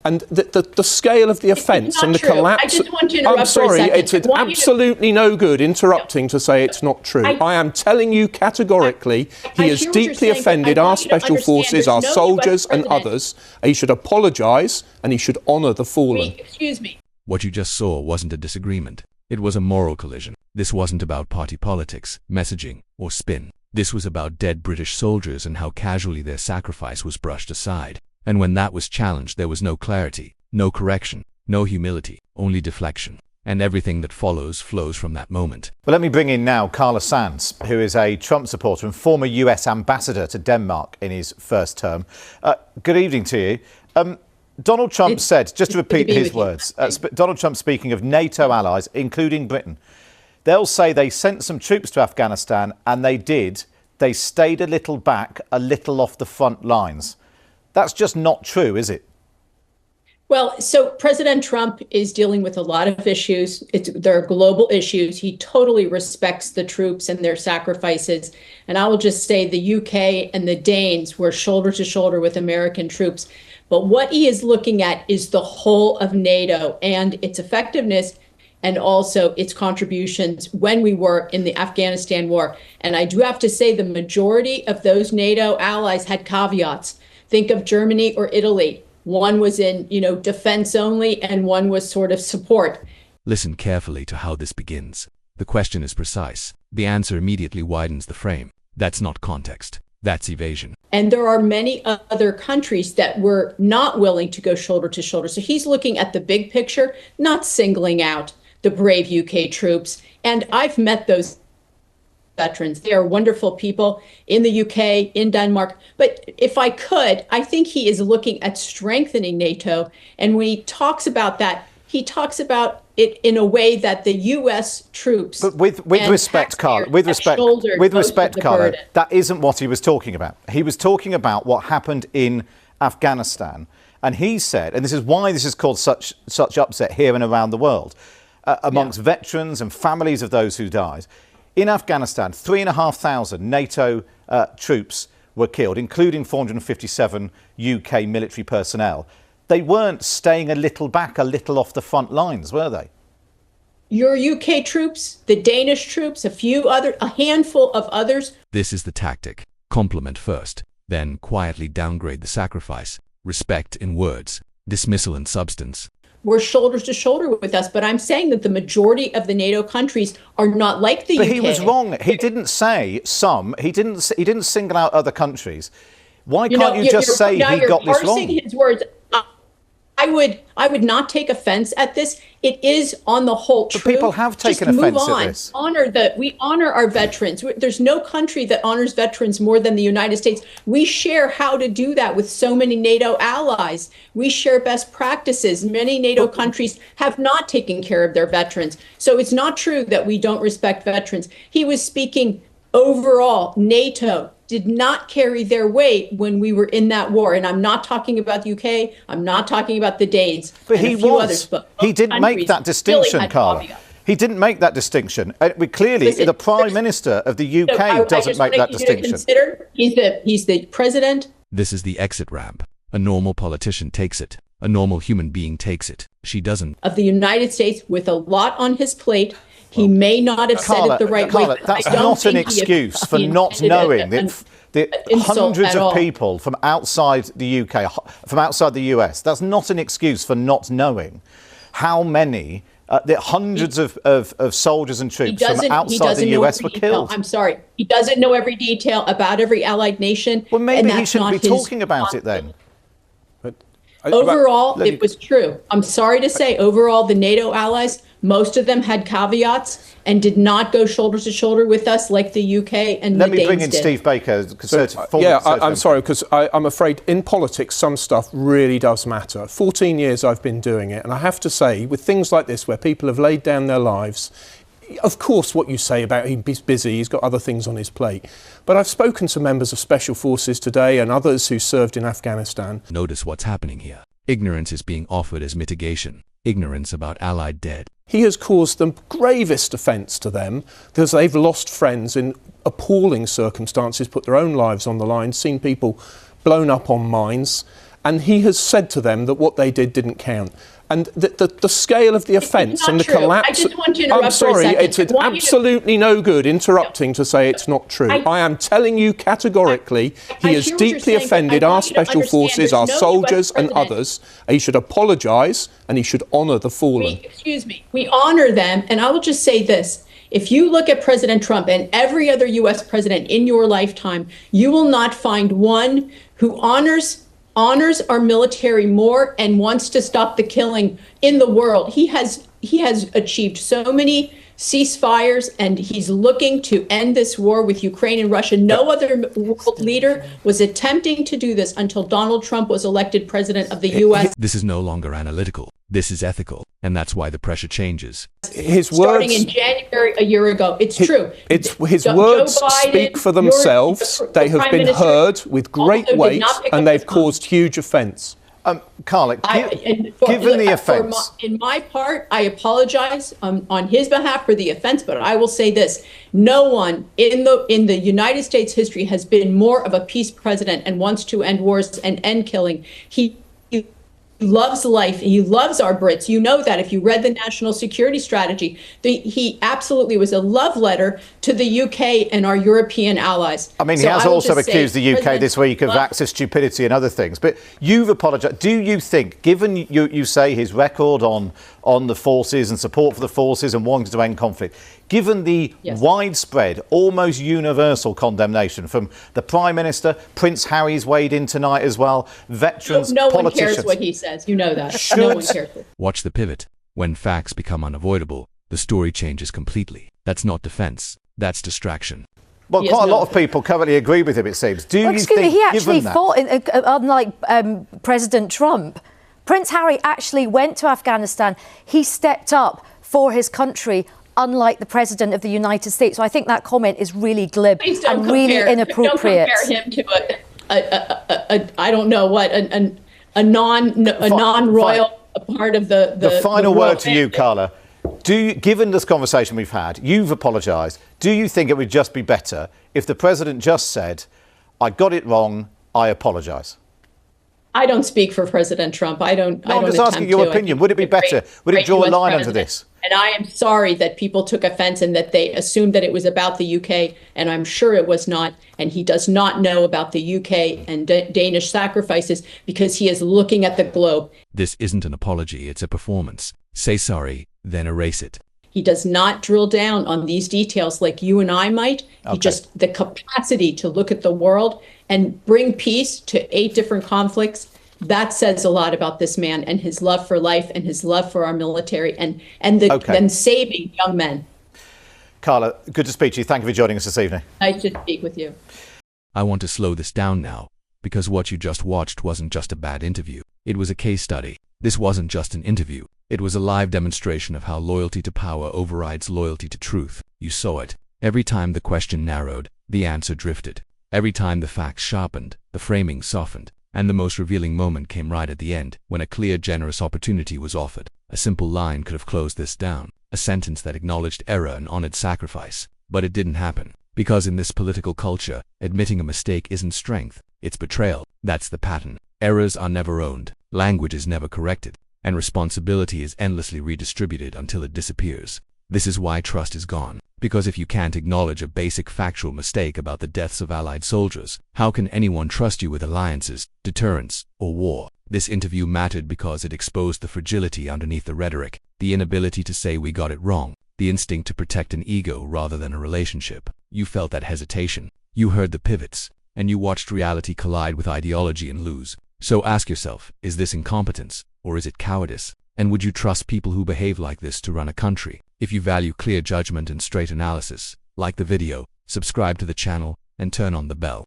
And the scale of the offence and the collapse... I just want to interrupt I'm sorry, it's absolutely no good interrupting to say it's not true. I am telling you categorically, he has deeply offended our special forces, our soldiers and others. He should apologise and he should honour the fallen. Excuse me. What you just saw wasn't a disagreement. It was a moral collision. This wasn't about party politics, messaging, or spin. This was about dead British soldiers and how casually their sacrifice was brushed aside. And when that was challenged, there was no clarity, no correction, no humility, only deflection. And everything that follows flows from that moment. Well, let me bring in now Carla Sands, who is a Trump supporter and former US ambassador to Denmark in his first term. Good evening to you. Donald Trump said, just to repeat his words, Donald Trump speaking of NATO allies, including Britain, they'll say they sent some troops to Afghanistan, and they did. They stayed a little back, a little off the front lines. That's just not true, is it? Well, so President Trump is dealing with a lot of issues. There are global issues. He totally respects the troops and their sacrifices. And I will just say the UK and the Danes were shoulder to shoulder with American troops. But what he is looking at is the whole of NATO and its effectiveness and also its contributions when we were in the Afghanistan war. And I do have to say the majority of those NATO allies had caveats. Think of Germany or Italy. One was in, defense only, and one was sort of support. Listen carefully to how this begins. The question is precise. The answer immediately widens the frame. That's not context. That's evasion. And there are many other countries that were not willing to go shoulder to shoulder. So he's looking at the big picture, not singling out the brave UK troops. And I've met those veterans. They are wonderful people in the UK, in Denmark. But if I could, I think he is looking at strengthening NATO. And when he talks about that, he talks about it in a way that the U.S. troops. But with respect, Carla, Carla, that isn't what he was talking about. He was talking about what happened in Afghanistan. And he said, and this is why this has caused such upset here and around the world, amongst veterans and families of those who died. In Afghanistan, 3,500 NATO troops were killed, including 457 UK military personnel. They weren't staying a little back, a little off the front lines, were they? Your UK troops, the Danish troops, a handful of others. This is the tactic. Compliment first, then quietly downgrade the sacrifice. Respect in words, dismissal in substance. Were shoulder to shoulder with us, but I'm saying that the majority of the NATO countries are not like the UK. But he was wrong. He didn't say some. He didn't single out other countries. Why can't you just say he got this wrong? His words. I would not take offense at this. It is on the whole true. But people have taken offense at this. We honor our veterans. There's no country that honors veterans more than the United States. We share how to do that with so many NATO allies. We share best practices. Many NATO countries have not taken care of their veterans. So it's not true that we don't respect veterans. He was speaking overall. NATO did not carry their weight when we were in that war. And I'm not talking about the UK. I'm not talking about the Danes. But he was. He didn't make that distinction, Carla. He didn't make that distinction. The Prime Minister of the UK doesn't make that distinction. He's the president. This is the exit ramp. A normal politician takes it. A normal human being takes it. She doesn't. Of the United States with a lot on his plate. He may not have said it the right way. That's not an excuse for not knowing that hundreds of people from outside the UK, from outside the US, that's not an excuse for not knowing how many, hundreds of soldiers and troops from outside the US were killed. I'm sorry. He doesn't know every detail about every allied nation. Well, maybe he shouldn't be talking about it then. Overall, it was true. I'm sorry to say, overall, the NATO allies, most of them had caveats and did not go shoulder to shoulder with us like the UK and the Danes did. Let me bring in Steve Baker. I'm sorry, because I'm afraid in politics some stuff really does matter. 14 years I've been doing it, and I have to say, with things like this where people have laid down their lives, of course what you say about he's busy, he's got other things on his plate. But I've spoken to members of Special Forces today and others who served in Afghanistan. Notice what's happening here. Ignorance is being offered as mitigation. Ignorance about Allied dead. He has caused the gravest offence to them because they've lost friends in appalling circumstances, put their own lives on the line, seen people blown up on mines. and he has said to them that what they did didn't count. And the scale of the offence and the collapse... I just want to interrupt I'm sorry, for a second. it's absolutely no good interrupting to say it's not true. I am telling you categorically, he has deeply offended our special forces, our soldiers and others. He should apologise and he should honour the fallen. Excuse me. We honour them, and I will just say this. If you look at President Trump and every other U.S. president in your lifetime, you will not find one who honors our military more and wants to stop the killing in the world. He has achieved so many ceasefires, and he's looking to end this war with Ukraine and Russia. No other world leader was attempting to do this until Donald Trump was elected president of the U.S. This is no longer analytical. This is ethical, and that's why the pressure changes. His Starting words, in January a year ago. It's true. His words speak for themselves. They have been heard with great weight, and they've caused huge offence. Carla, given the offence... In my part, I apologize on his behalf for the offence, but I will say this. No one in the United States history has been more of a peace president and wants to end wars and end killing. He loves life. He loves our Brits. You know that if you read the national security strategy. He absolutely was a love letter to the UK and our European allies. I mean, he has also accused the UK this week of Axis stupidity and other things. But you've apologised. Do you think, given you say his record on the forces and support for the forces and wanting to end conflict, given the widespread, almost universal condemnation from the Prime Minister, Prince Harry's weighed in tonight as well, veterans, no one politicians... cares what he says. You know that. No one cares. Watch the pivot. When facts become unavoidable, the story changes completely. That's not defence. That's distraction. Well, quite a lot of people currently agree with him, it seems. Do you think, he actually given fought, unlike President Trump, Prince Harry actually went to Afghanistan. He stepped up for his country, unlike the President of the United States. So I think that comment is really glib and really inappropriate. Don't compare him to I don't know what, a non-royal part of the final word to you, Carla. Given this conversation we've had, you've apologised. Do you think it would just be better if the President just said, I got it wrong, I apologise? I don't speak for President Trump. I'm just asking your opinion. Would it be better? Would it draw a line under this? And I am sorry that people took offence and that they assumed that it was about the UK, and I'm sure it was not. And he does not know about the UK and Danish sacrifices because he is looking at the globe. This isn't an apology, it's a performance. Say sorry, then erase it. He does not drill down on these details like you and I might. Okay. He just, the capacity to look at the world and bring peace to 8 different conflicts. That says a lot about this man and his love for life and his love for our military and saving young men. Carla, good to speak to you. Thank you for joining us this evening. Nice to speak with you. I want to slow this down now, because what you just watched wasn't just a bad interview. It was a case study. This wasn't just an interview. It was a live demonstration of how loyalty to power overrides loyalty to truth. You saw it. Every time the question narrowed, the answer drifted. Every time the facts sharpened, the framing softened. And the most revealing moment came right at the end, when a clear, generous opportunity was offered. A simple line could have closed this down, a sentence that acknowledged error and honored sacrifice. But it didn't happen, because in this political culture, admitting a mistake isn't strength, it's betrayal. That's the pattern. Errors are never owned, language is never corrected, and responsibility is endlessly redistributed until it disappears. This is why trust is gone. Because if you can't acknowledge a basic factual mistake about the deaths of Allied soldiers, how can anyone trust you with alliances, deterrence, or war? This interview mattered because it exposed the fragility underneath the rhetoric, the inability to say we got it wrong, the instinct to protect an ego rather than a relationship. You felt that hesitation. You heard the pivots, and you watched reality collide with ideology and lose. So ask yourself, is this incompetence, or is it cowardice? And would you trust people who behave like this to run a country? If you value clear judgment and straight analysis, like the video, subscribe to the channel, and turn on the bell.